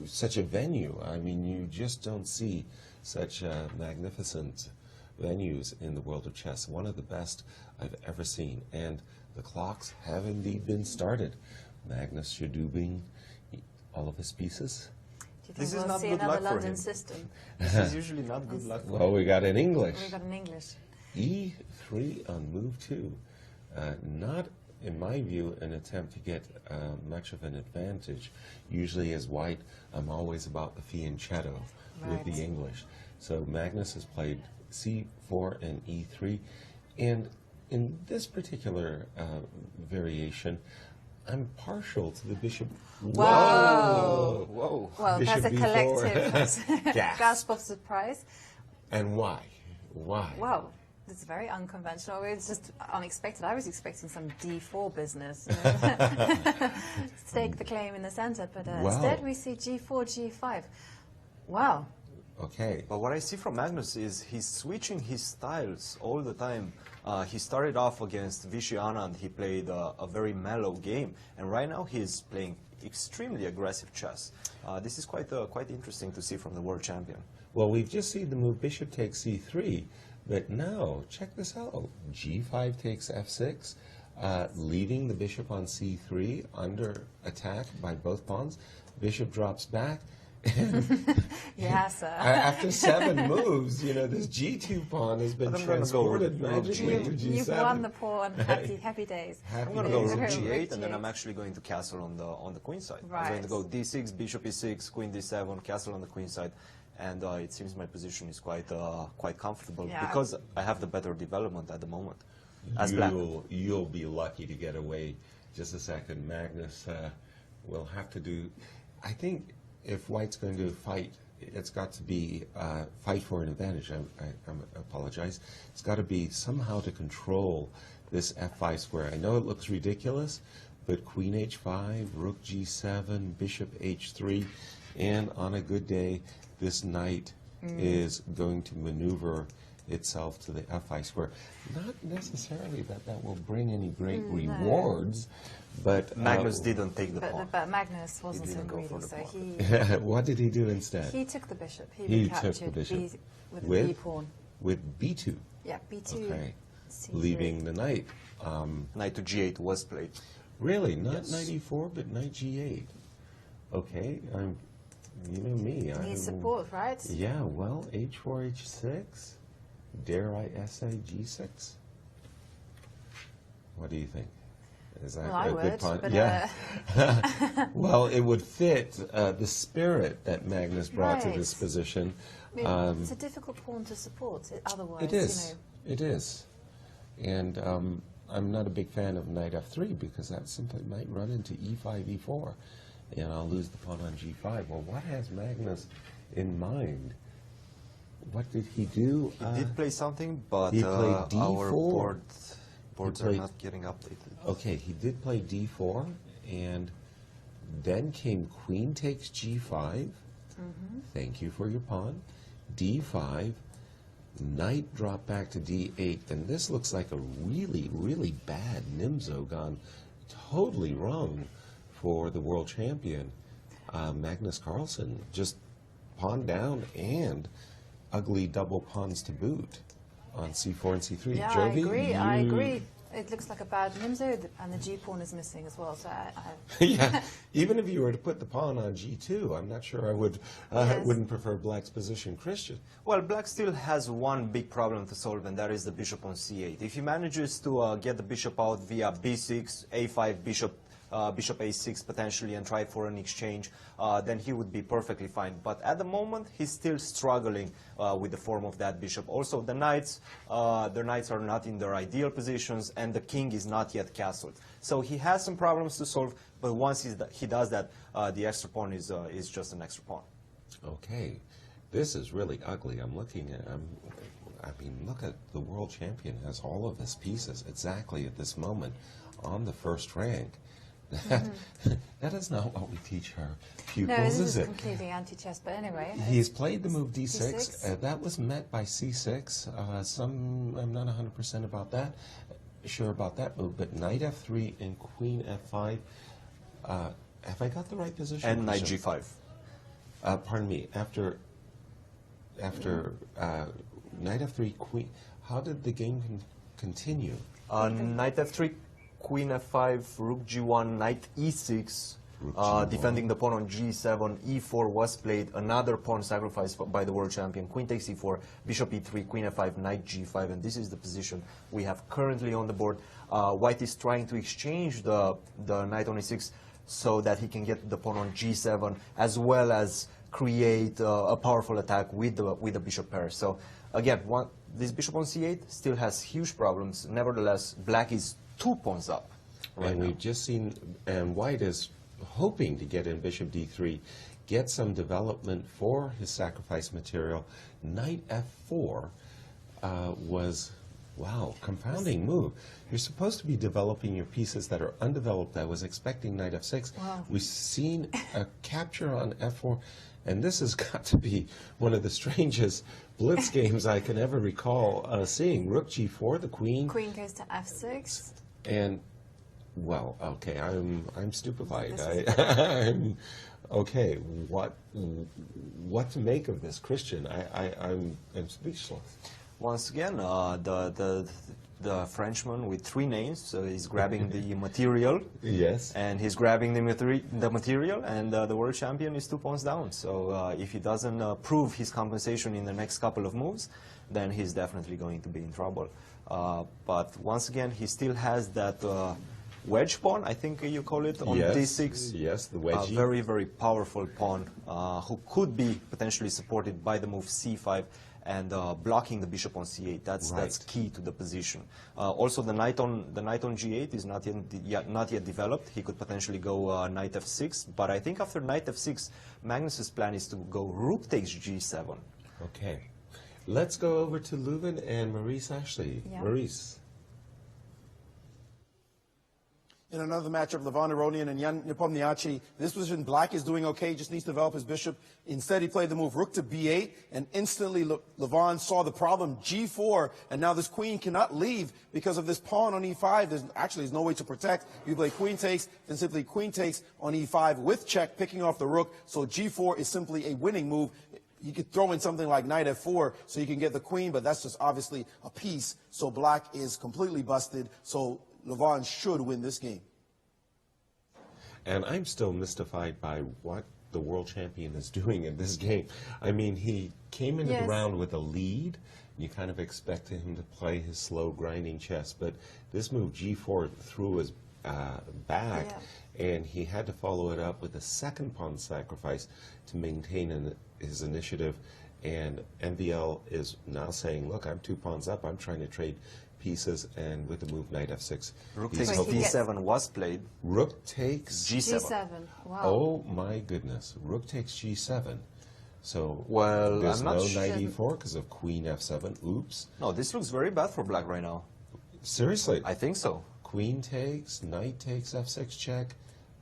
such a venue. I mean, you just don't see such magnificent venues in the world of chess. One of the best I've ever seen. And the clocks have indeed been started. Magnus Shadubing, all of his pieces. Do you think This is we'll not see good another luck for London him. system? This is usually not good luck for Well, we got in English. We got an English. E3 on move 2. Not, in my view, an attempt to get much of an advantage. Usually as white, I'm always about the fianchetto with the English. So Magnus has played C4 and E3. And in this particular variation, I'm partial to the bishop. Whoa! Whoa. Well, Bishop that's a B4. collective gasp of surprise. And why? Why? Wow, it's very unconventional. It's just unexpected. I was expecting some D4 business. You know? Stake the claim in the center, but instead we see G4, G5. Wow. Okay. But what I see from Magnus is he's switching his styles all the time. He started off against Vishy Anand. He played a very mellow game, and right now he's playing extremely aggressive chess. This is quite interesting to see from the world champion. Well, we've just seen the move bishop takes c3, but now, check this out. G5 takes f6, leaving the bishop on c3 under attack by both pawns. Bishop drops back. Yes, After 7 moves, you know, this G2 pawn has been transported magically to G7. You've won the pawn. Happy days. I'm going to go rook G8, and then I'm actually going to castle on the queen side. Right. I'm going to go D6, bishop E6, queen D7, castle on the queen side, and it seems my position is quite comfortable because I have the better development at the moment. As black, you'll be lucky to get away. Just a second, Magnus will have to do. I think if white's going to fight, it's got to be fight for an advantage. I apologize. It's got to be somehow to control this f5 square. I know it looks ridiculous, but queen h5, rook g7, bishop h3, and on a good day, this knight is going to maneuver itself to the f5 square. Not necessarily that will bring any great rewards, but Magnus didn't take the pawn. But Magnus wasn't so greedy, so he... What did he do instead? He took the bishop. He took the bishop. With the B pawn. With b2. Yeah, b2. Okay. C3. Leaving the knight. Knight to g8 was played. Really? Not knight e4, but knight g8. Okay. You know me. Needs support, right? Yeah, well, h4, h6. Dare I say g6? What do you think? Is that well, a good pawn? But yeah. Well, it would fit the spirit that Magnus brought to this position. I mean, it's a difficult pawn to support. Otherwise, it is. You know. It is. And I'm not a big fan of knight f3 because that simply might run into e5, e4, and I'll lose the pawn on g5. Well, what has Magnus in mind? What did he do? He did play something, but he played D4. Our boards are not getting updated. Okay, he did play d4, and then came queen takes g5. Thank you for your pawn. d5, knight dropped back to d8, and this looks like a really, really bad Nimzo gone totally wrong for the world champion. Magnus Carlsen just pawn down and ugly double pawns to boot on c4 and c3. Yeah, Jovi, I agree. It looks like a bad Nimzo, and the G pawn is missing as well. So yeah, even if you were to put the pawn on g2, I'm not sure I would wouldn't prefer black's position. Christian. Well, black still has one big problem to solve, and that is the bishop on c8. If he manages to get the bishop out via b6, a5, bishop a6 potentially, and try for an exchange, then he would be perfectly fine. But at the moment, he's still struggling with the form of that bishop. Also, the knights, their knights are not in their ideal positions, and the king is not yet castled. So he has some problems to solve, but once he does that, the extra pawn is just an extra pawn. Okay, this is really ugly. I'm looking at, I mean, look at the world champion has all of his pieces exactly at this moment on the first rank. That is not what we teach our pupils, no, this is it? Completely anti-chess, but anyway. He's played the move d6. D6. That was met by c6. I'm not 100% about that, sure about that move, but knight f3 and queen f5. Have I got the right position? And knight g5. Pardon me. After knight f3, queen. How did the game continue? Knight f3, queen f5, rook g1, knight e6. Defending the pawn on g7, e4 was played, another pawn sacrificed by the world champion, queen takes e4, bishop e3, queen f5, knight g5, and this is the position we have currently on the board. White is trying to exchange the knight on e6 so that he can get the pawn on g7, as well as create a powerful attack with the bishop pair. So again, this bishop on c8 still has huge problems. Nevertheless, black is 2 pawns up right and now. we've just seen, and white is hoping to get in bishop d3, get some development for his sacrifice material. Knight f4 was, wow, confounding move. You're supposed to be developing your pieces that are undeveloped. I was expecting knight f6. Wow. We've seen a capture on f4, and this has got to be one of the strangest blitz games I can ever recall seeing. Rook g4, the queen. Queen goes to f6. And well, okay, I'm stupefied. This I'm okay. What to make of this, Christian? I'm speechless. Once again, the Frenchman with 3 names, so he's grabbing the material. Yes. And he's grabbing the material, and the world champion is 2 pawns down. So if he doesn't prove his compensation in the next couple of moves, then he's definitely going to be in trouble. But once again, he still has that wedge pawn, I think you call it, on yes. d6. Yes, the wedge. A very, very powerful pawn who could be potentially supported by the move c5 and blocking the bishop on c8. That's key to the position. Also, the knight on g8 is not yet developed. He could potentially go knight f6, but I think after knight f6, Magnus's plan is to go rook takes g7. Okay, let's go over to Leuven and Maurice Ashley. Yeah. Maurice. In another matchup, Levon Aronian and Jan Nepomniachtchi, this position, black is doing okay, just needs to develop his bishop. Instead, he played the move rook to b8, and instantly Levon saw the problem, g4, and now this queen cannot leave because of this pawn on e5. There's no way to protect. You play queen takes, then simply queen takes on e5 with check, picking off the rook, so g4 is simply a winning move. You could throw in something like knight f4 so you can get the queen, but that's just obviously a piece, so black is completely busted, so Levon should win this game. And I'm still mystified by what the world champion is doing in this game. I mean, he came into the round with a lead. You kind of expected him to play his slow, grinding chess. But this move, g4, threw his back, and he had to follow it up with a second pawn sacrifice to maintain his initiative. And MVL is now saying, look, I'm 2 pawns up. I'm trying to trade pieces, and with the move knight f6. Rook takes d7 was played. Rook takes g7. Wow. Oh my goodness. Rook takes g7. So well, there's I'm not no sure. knight e4 because of queen f7. Oops. No, this looks very bad for black right now. Seriously. I think so. Queen takes, knight takes f6 check.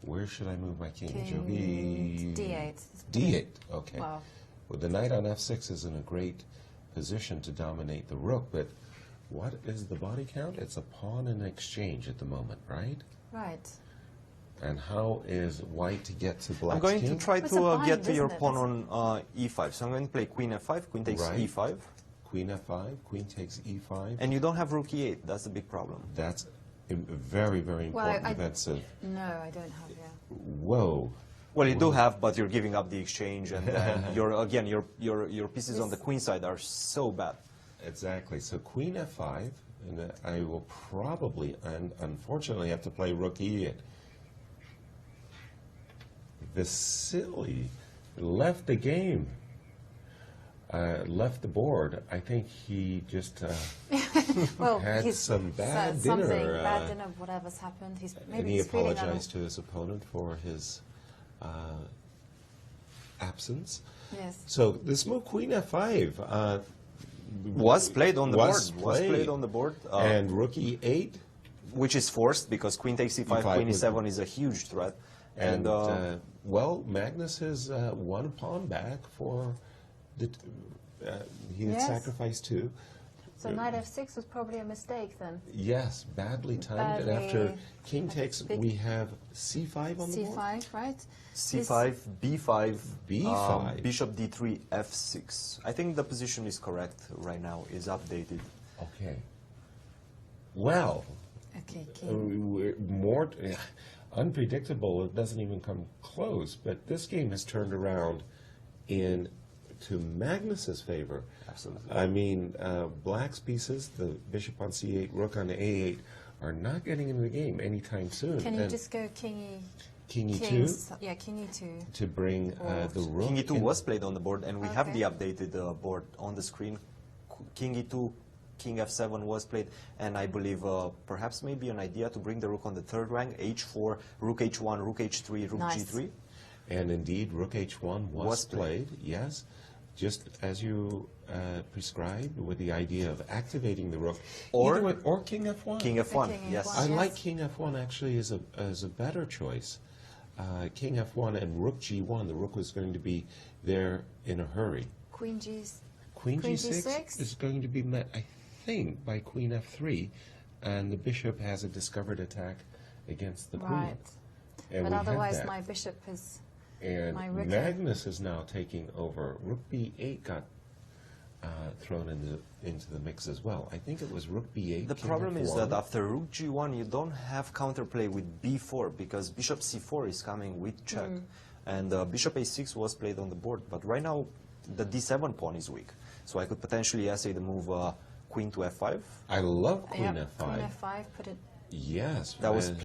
Where should I move my king? King d8. D8. Okay. Wow. Well, the knight on f6 is in a great position to dominate the rook, but what is the body count? It's a pawn in exchange at the moment, right? Right. And how is white to get to black's I'm going king? to try It's a to bind, get to your isn't it? pawn on e5. So I'm going to play queen f5, queen takes Right. e5. Queen f5, queen takes e5. And you don't have rook e8. That's the big problem. That's a very, very important defensive. No, I don't have, Whoa. Well, you do have, but you're giving up the exchange, and then your pieces on the queen side are so bad. Exactly. So queen f5, and I will probably, and unfortunately, have to play rook e8. Vasily left the game, left the board. I think he just well, had he's some bad something dinner. bad dinner, whatever's happened. And he apologized to his opponent for his absence. Yes. So this move, queen f5, Was played on the board. Was played. played on the board. And rook e8. Which is forced because queen takes e5, queen e7 is a huge threat. And, well, Magnus is 1 pawn back for the... he had sacrificed 2. So knight f6 was probably a mistake then. Yes, badly timed. And after king takes, we have c5 on the board. c5, right? c5, b5, b5. bishop d3, f6. I think the position is correct right now, is updated. Okay. Well, Okay, king. we're more unpredictable. It doesn't even come close. But this game has turned around to Magnus's favor. Absolutely. I mean, black's pieces, the bishop on c8, rook on a8, are not getting into the game anytime soon. Can you And just go king king e2 kings? Yeah, king e2. to bring the rook. King e2 in. was played on the board, and we have Okay. the updated board on the screen. King e2, king f7 was played, and I believe perhaps maybe an idea to bring the rook on the third rank, h4, rook h1, rook h3, rook Nice. g3. And indeed, rook h1 was played, yes, just as you prescribed, with the idea of activating the rook. Or- Either way, or king f1. King f1, King yes. F1. I Yes. like king f1 actually as a better choice. King f1 and rook g1, the rook was going to be there in a hurry. Queen g's. Queen Queen g6 g6? is going to be met, I think, by queen f3, and the bishop has a discovered attack against the queen. Right. And But we have otherwise, that. my bishop is. And my rook- Magnus is now taking over. Rook b8 got thrown into the mix as well. I think it was rook b8. The king problem is f1. that after rook g1, you don't have counterplay with b4, because bishop c4 is coming with check. And bishop a6 was played on the board, but right now the d7 pawn is weak. So I could potentially essay the move queen to f5. I love queen Yep, f5. Queen f5, put it. Yes. That was